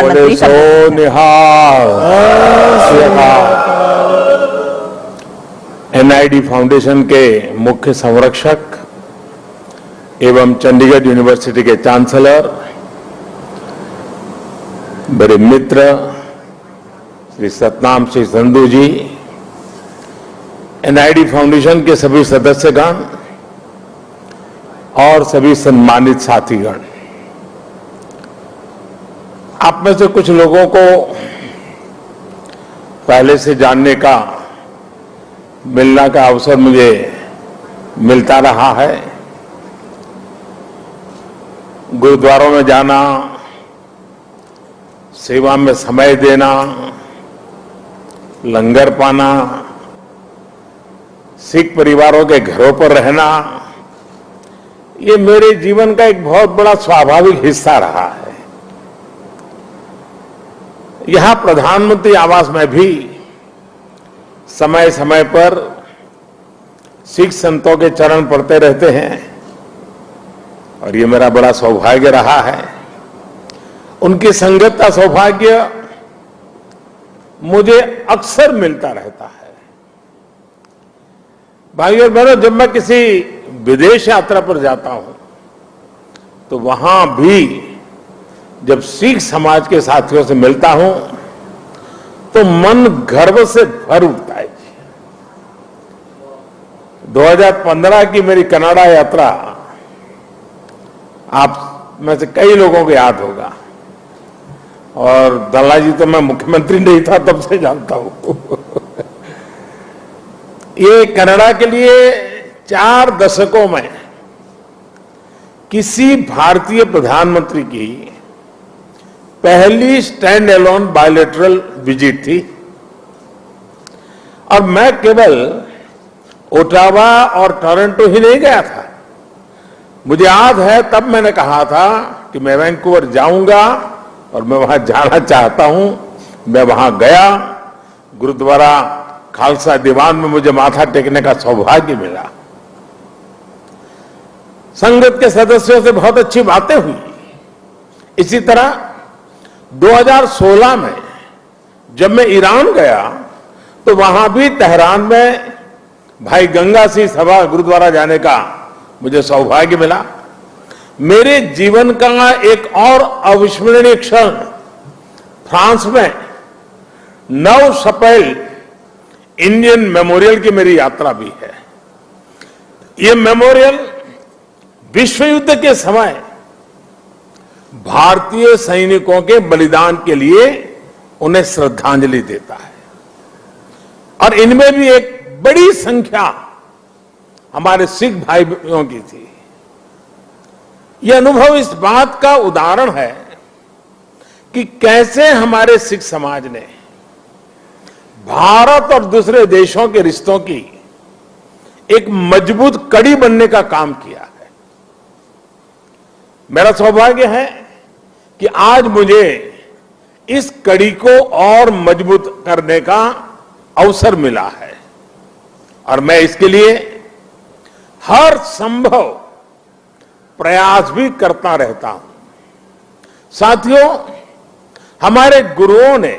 प्रधानमंत्री सो निहाल। NID foundation के मुख्य संरक्षक एवं चंडीगढ़ यूनिवर्सिटी के चांसलर, मेरे मित्र श्री सतनाम सिंह संधू जी, एनआईडी फाउंडेशन के सभी सदस्यगण और सभी सम्मानित साथीगण, आप में से कुछ लोगों को पहले से जानने का, मिलने का अवसर मुझे मिलता रहा है। गुरुद्वारों में जाना, सेवा में समय देना, लंगर पाना, सिख परिवारों के घरों पर रहना, ये मेरे जीवन का एक बहुत बड़ा स्वाभाविक हिस्सा रहा है। यहां प्रधानमंत्री आवास में भी समय समय पर सिख संतों के चरण पड़ते रहते हैं और ये मेरा बड़ा सौभाग्य रहा है। उनकी संगत का सौभाग्य मुझे अक्सर मिलता रहता है। भाइयों और बहनों, जब मैं किसी विदेश यात्रा पर जाता हूं तो वहां भी जब सिख समाज के साथियों से मिलता हूं तो मन गर्व से भर उठता है। 2015 की मेरी कनाडा यात्रा आप में से कई लोगों को याद होगा और दल्ला जी तो मैं मुख्यमंत्री नहीं था तब से जानता हूं। ये कनाडा के लिए 4 दशकों में किसी भारतीय प्रधानमंत्री की पहली स्टैंड एलोन बायलैटरल विजिट थी और मैं केवल ओटावा और टोरंटो ही नहीं गया था। मुझे याद है तब मैंने कहा था कि मैं वैंकूवर जाऊंगा और मैं वहां जाना चाहता हूं। मैं वहां गया, गुरुद्वारा खालसा दीवान में मुझे माथा टेकने का सौभाग्य मिला। संगत के सदस्यों से बहुत अच्छी बातें हुई। इसी तरह 2016 में जब मैं ईरान गया तो वहां भी तेहरान में भाई गंगा सिंह सभा गुरुद्वारा जाने का मुझे सौभाग्य मिला। मेरे जीवन का एक और अविस्मरणीय क्षण फ्रांस में नव शपेल इंडियन मेमोरियल की मेरी यात्रा भी है। यह मेमोरियल विश्व युद्ध के समय भारतीय सैनिकों के बलिदान के लिए उन्हें श्रद्धांजलि देता है और इनमें भी एक बड़ी संख्या हमारे सिख भाइयों की थी। यह अनुभव इस बात का उदाहरण है कि कैसे हमारे सिख समाज ने भारत और दूसरे देशों के रिश्तों की एक मजबूत कड़ी बनने का काम किया है। मेरा सौभाग्य है कि आज मुझे इस कड़ी को और मजबूत करने का अवसर मिला है और मैं इसके लिए हर संभव प्रयास भी करता रहता हूं। साथियों, हमारे गुरुओं ने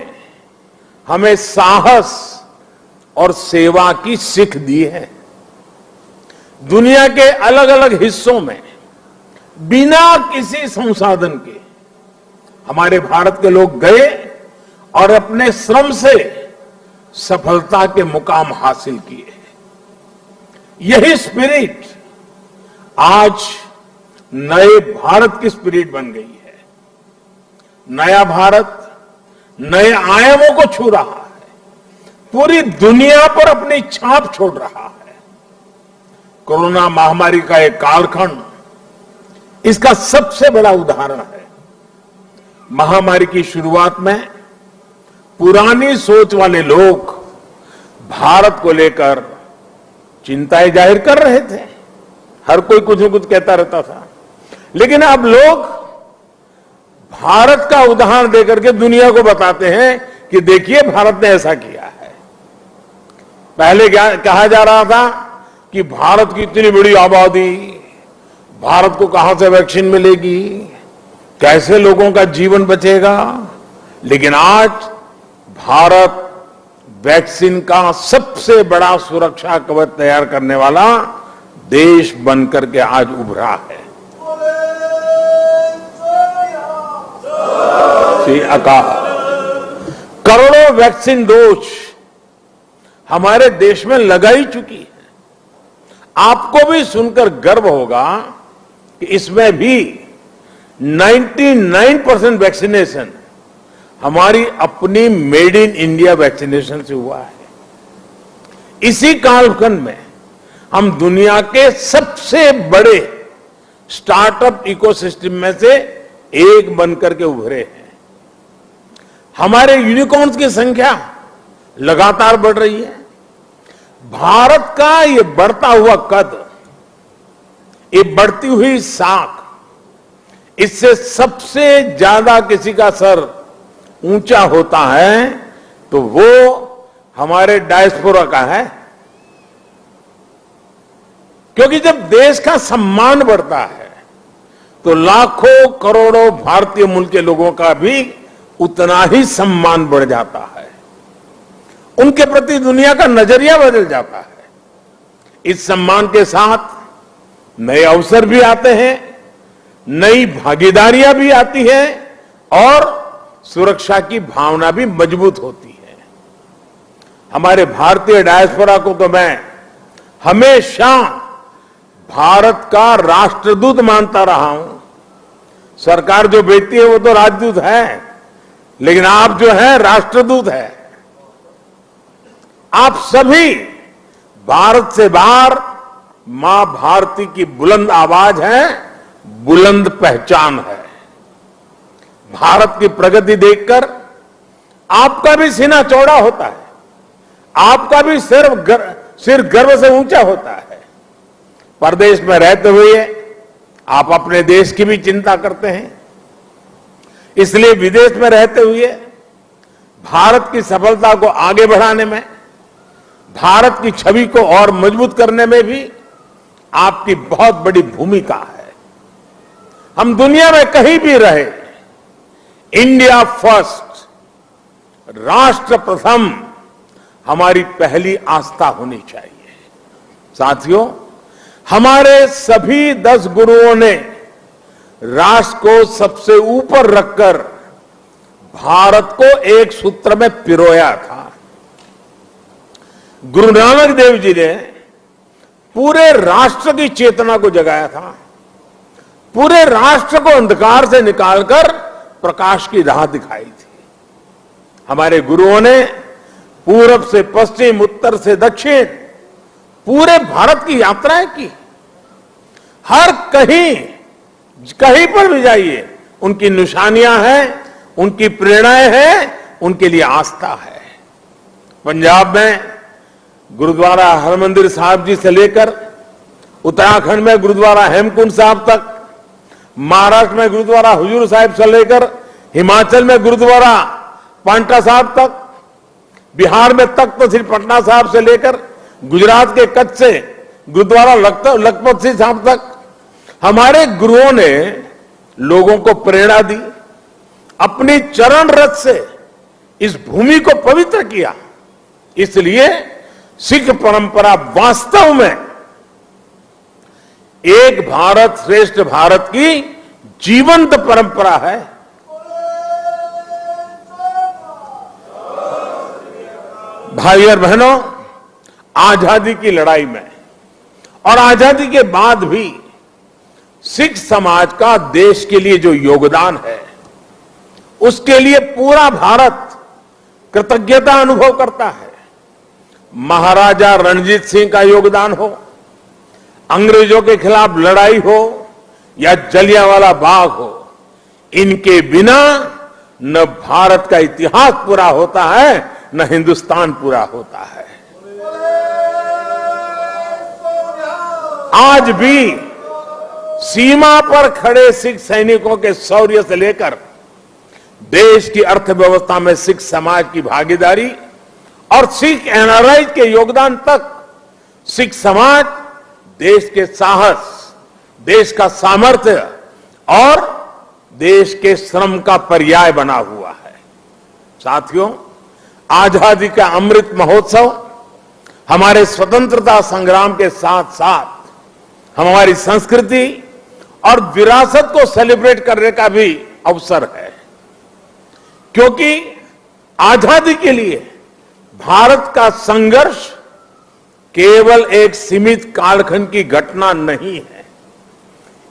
हमें साहस और सेवा की सीख दी है। दुनिया के अलग अलग हिस्सों में बिना किसी संसाधन के हमारे भारत के लोग गए और अपने श्रम से सफलता के मुकाम हासिल किए। यही स्पिरिट आज नए भारत की स्पिरिट बन गई है। नया भारत नए आयामों को छू रहा है, पूरी दुनिया पर अपनी छाप छोड़ रहा है। कोरोना महामारी का एक कालखंड इसका सबसे बड़ा उदाहरण है। महामारी की शुरुआत में पुरानी सोच वाले लोग भारत को लेकर चिंताएं जाहिर कर रहे थे। हर कोई कुछ न कुछ कहता रहता था, लेकिन अब लोग भारत का उदाहरण देकर के दुनिया को बताते हैं कि देखिए भारत ने ऐसा किया है। पहले क्या कहा जा रहा था कि भारत की इतनी बड़ी आबादी, भारत को कहां से वैक्सीन मिलेगी, कैसे लोगों का जीवन बचेगा, लेकिन आज भारत वैक्सीन का सबसे बड़ा सुरक्षा कवच तैयार करने वाला देश बनकर के आज उभरा है। श्री अकाल करोड़ों वैक्सीन डोज हमारे देश में लगाई चुकी है। आपको भी सुनकर गर्व होगा कि इसमें भी 99% वैक्सीनेशन हमारी अपनी मेड इन इंडिया वैक्सीनेशन से हुआ है। इसी कालखंड में हम दुनिया के सबसे बड़े स्टार्टअप इकोसिस्टम में से एक बनकर के उभरे हैं। हमारे यूनिकॉर्न्स की संख्या लगातार बढ़ रही है। भारत का ये बढ़ता हुआ कद, ये बढ़ती हुई साख, इससे सबसे ज्यादा किसी का सर ऊंचा होता है तो वो हमारे डायस्पोरा का है। क्योंकि जब देश का सम्मान बढ़ता है तो लाखों करोड़ों भारतीय मूल के लोगों का भी उतना ही सम्मान बढ़ जाता है। उनके प्रति दुनिया का नजरिया बदल जाता है। इस सम्मान के साथ नए अवसर भी आते हैं, नई भागीदारियां भी आती हैं और सुरक्षा की भावना भी मजबूत होती है। हमारे भारतीय डायस्पोरा को तो मैं हमेशा भारत का राष्ट्रदूत मानता रहा हूं। सरकार जो भेजती है वो तो राजदूत है, लेकिन आप जो है राष्ट्रदूत है। आप सभी भारत से बाहर मां भारती की बुलंद आवाज है, बुलंद पहचान है। भारत की प्रगति देखकर आपका भी सीना चौड़ा होता है, आपका भी सिर गर्व से ऊंचा होता है। परदेश में रहते हुए आप अपने देश की भी चिंता करते हैं, इसलिए विदेश में रहते हुए भारत की सफलता को आगे बढ़ाने में, भारत की छवि को और मजबूत करने में भी आपकी बहुत बड़ी भूमिका है। हम दुनिया में कहीं भी रहे, इंडिया फर्स्ट, राष्ट्र प्रथम हमारी पहली आस्था होनी चाहिए। साथियों, हमारे सभी 10 गुरुओं ने राष्ट्र को सबसे ऊपर रखकर भारत को एक सूत्र में पिरोया था। गुरु नानक देव जी ने पूरे राष्ट्र की चेतना को जगाया था, पूरे राष्ट्र को अंधकार से निकालकर प्रकाश की राह दिखाई थी। हमारे गुरुओं ने पूरब से पश्चिम, उत्तर से दक्षिण पूरे भारत की यात्राएं की। हर कहीं पर भी जाइए उनकी निशानियां हैं, उनकी प्रेरणाएं हैं, उनके लिए आस्था है। पंजाब में गुरुद्वारा हरमंदिर साहिब जी से लेकर उत्तराखंड में गुरुद्वारा हेमकुंड साहिब तक, महाराष्ट्र में गुरुद्वारा हुजूर साहिब से लेकर हिमाचल में गुरुद्वारा पांटा साहिब तक, बिहार में तख्त श्री पटना साहिब से लेकर गुजरात के कच्छ से गुरुद्वारा लखपत सिंह साहिब तक हमारे गुरुओं ने लोगों को प्रेरणा दी, अपनी चरण रथ से इस भूमि को पवित्र किया। इसलिए सिख परंपरा वास्तव में एक भारत श्रेष्ठ भारत की जीवंत परंपरा है। भाई और बहनों, आजादी की लड़ाई में और आजादी के बाद भी सिख समाज का देश के लिए जो योगदान है, उसके लिए पूरा भारत कृतज्ञता अनुभव करता है। महाराजा रणजीत सिंह का योगदान हो, अंग्रेजों के खिलाफ लड़ाई हो या जलियांवाला बाग हो, इनके बिना न भारत का इतिहास पूरा होता है, न हिंदुस्तान पूरा होता है। आज भी सीमा पर खड़े सिख सैनिकों के शौर्य से लेकर देश की अर्थव्यवस्था में सिख समाज की भागीदारी और सिख एनआरआई के योगदान तक, सिख समाज देश के साहस, देश का सामर्थ्य और देश के श्रम का पर्याय बना हुआ है। साथियों, आजादी का अमृत महोत्सव हमारे स्वतंत्रता संग्राम के साथ साथ हमारी संस्कृति और विरासत को सेलिब्रेट करने का भी अवसर है, क्योंकि आजादी के लिए भारत का संघर्ष केवल एक सीमित कालखंड की घटना नहीं है।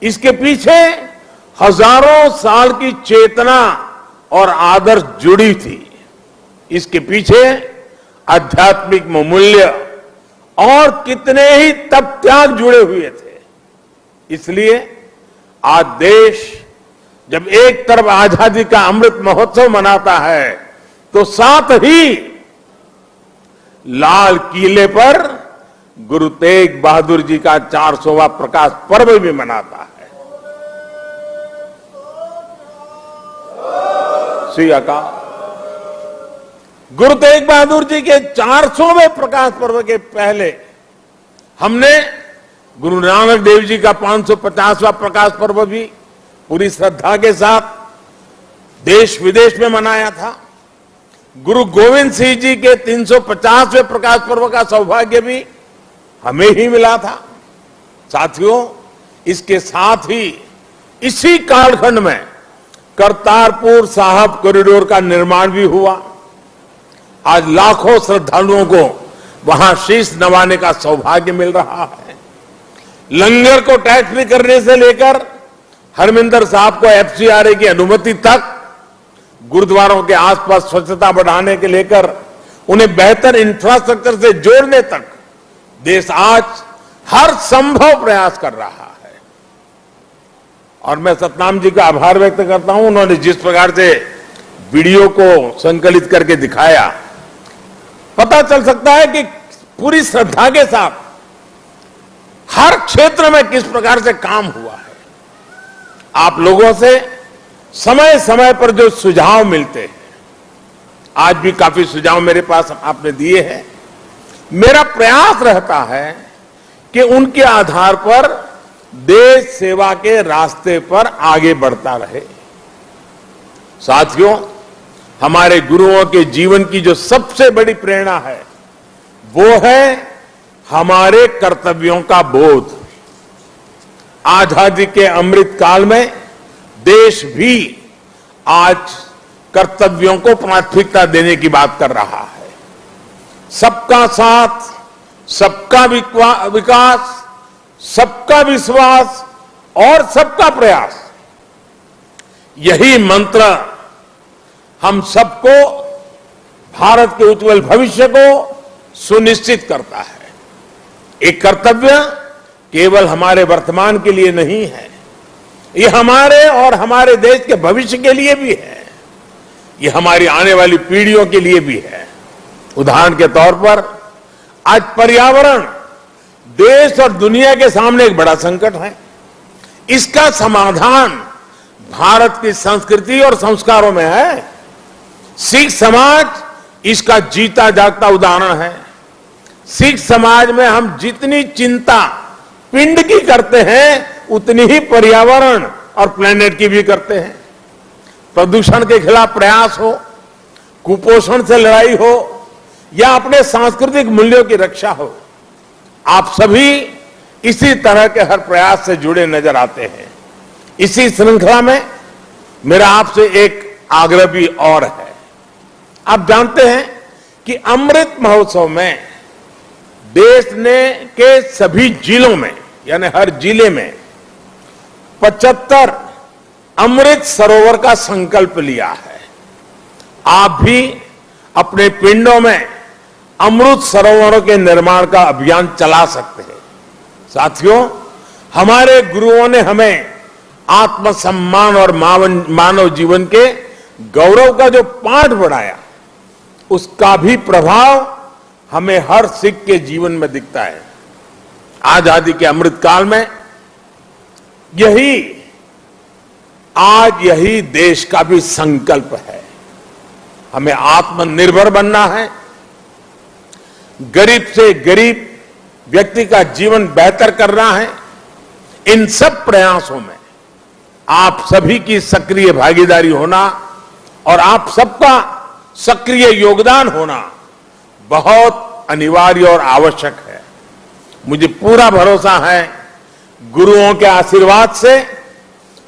इसके पीछे हजारों साल की चेतना और आदर्श जुड़ी थी। इसके पीछे आध्यात्मिक मूल्य और कितने ही तप त्याग जुड़े हुए थे। इसलिए आज देश जब एक तरफ आजादी का अमृत महोत्सव मनाता है, तो साथ ही लाल किले पर गुरु तेग बहादुर जी का 400वां प्रकाश पर्व भी मनाता है। श्री अकाल। गुरु तेग बहादुर जी के 400वें प्रकाश पर्व के पहले हमने गुरु नानक देव जी का 550वां प्रकाश पर्व भी पूरी श्रद्धा के साथ देश विदेश में मनाया था। गुरु गोविंद सिंह जी के 350वें प्रकाश पर्व का सौभाग्य भी हमें ही मिला था। साथियों, इसके साथ ही इसी कालखंड में करतारपुर साहिब कॉरिडोर का निर्माण भी हुआ। आज लाखों श्रद्धालुओं को वहां शीश नवाने का सौभाग्य मिल रहा है। लंगर को टैक्स फ्री करने से लेकर हरमिंदर साहब को एफसीआरए की अनुमति तक, गुरुद्वारों के आसपास स्वच्छता बढ़ाने के लेकर उन्हें बेहतर इंफ्रास्ट्रक्चर से जोड़ने तक देश आज हर संभव प्रयास कर रहा है। और मैं सतनाम जी का आभार व्यक्त करता हूं। उन्होंने जिस प्रकार से वीडियो को संकलित करके दिखाया, पता चल सकता है कि पूरी श्रद्धा के साथ हर क्षेत्र में किस प्रकार से काम हुआ है। आप लोगों से समय समय पर जो सुझाव मिलते हैं, आज भी काफी सुझाव मेरे पास आपने दिए हैं। मेरा प्रयास रहता है कि उनके आधार पर देश सेवा के रास्ते पर आगे बढ़ता रहे। साथियों, हमारे गुरुओं के जीवन की जो सबसे बड़ी प्रेरणा है, वो है हमारे कर्तव्यों का बोध। आजादी के अमृत काल में देश भी आज कर्तव्यों को प्राथमिकता देने की बात कर रहा है। सबका साथ, सबका विकास, सबका विश्वास और सबका प्रयास, यही मंत्र हम सबको भारत के उज्जवल भविष्य को सुनिश्चित करता है। एक कर्तव्य केवल हमारे वर्तमान के लिए नहीं है, ये हमारे और हमारे देश के भविष्य के लिए भी है, ये हमारी आने वाली पीढ़ियों के लिए भी है। उदाहरण के तौर पर आज पर्यावरण देश और दुनिया के सामने एक बड़ा संकट है। इसका समाधान भारत की संस्कृति और संस्कारों में है। सिख समाज इसका जीता जागता उदाहरण है। सिख समाज में हम जितनी चिंता पिंड की करते हैं, उतनी ही पर्यावरण और प्लेनेट की भी करते हैं। प्रदूषण के खिलाफ प्रयास हो, कुपोषण से लड़ाई हो, या अपने सांस्कृतिक मूल्यों की रक्षा हो, आप सभी इसी तरह के हर प्रयास से जुड़े नजर आते हैं। इसी श्रृंखला में मेरा आपसे एक आग्रह भी और है। आप जानते हैं कि अमृत महोत्सव में देश ने के सभी जिलों में, यानी हर जिले में 75 अमृत सरोवर का संकल्प लिया है। आप भी अपने पिंडों में अमृत सरोवरों के निर्माण का अभियान चला सकते हैं। साथियों, हमारे गुरुओं ने हमें आत्मसम्मान और मानव जीवन के गौरव का जो पाठ पढ़ाया, उसका भी प्रभाव हमें हर सिख के जीवन में दिखता है। आजादी के अमृत काल में यही देश का भी संकल्प है। हमें आत्मनिर्भर बनना है। गरीब से गरीब व्यक्ति का जीवन बेहतर करना है। इन सब प्रयासों में आप सभी की सक्रिय भागीदारी होना और आप सबका सक्रिय योगदान होना बहुत अनिवार्य और आवश्यक है। मुझे पूरा भरोसा है गुरुओं के आशीर्वाद से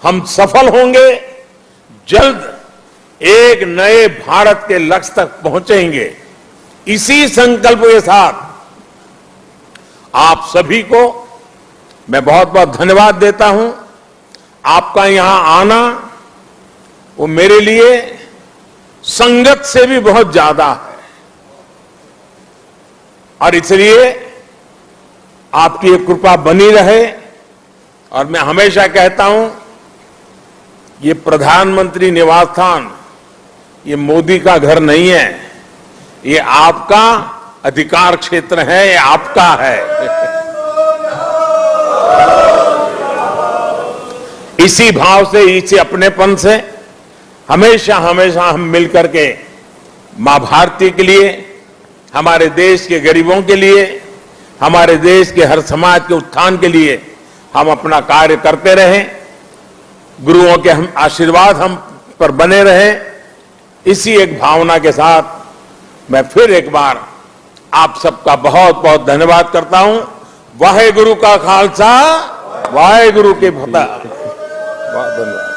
हम सफल होंगे, जल्द एक नए भारत के लक्ष्य तक पहुंचेंगे। इसी संकल्प के साथ आप सभी को मैं बहुत बहुत धन्यवाद देता हूं। आपका यहां आना वो मेरे लिए संगत से भी बहुत ज्यादा है और इसलिए आपकी ये कृपा बनी रहे। और मैं हमेशा कहता हूं ये प्रधानमंत्री निवास स्थान ये मोदी का घर नहीं है, ये आपका अधिकार क्षेत्र है, ये आपका है। इसी भाव से, इसी अपनेपन से हमेशा हमेशा हम मिलकर के मां भारती के लिए, हमारे देश के गरीबों के लिए, हमारे देश के हर समाज के उत्थान के लिए हम अपना कार्य करते रहें। गुरुओं के हम आशीर्वाद हम पर बने रहें। इसी एक भावना के साथ मैं फिर एक बार आप सबका बहुत बहुत धन्यवाद करता हूं। वाहे गुरु का खालसा, वाहे गुरु के फतेह। बहुत धन्यवाद।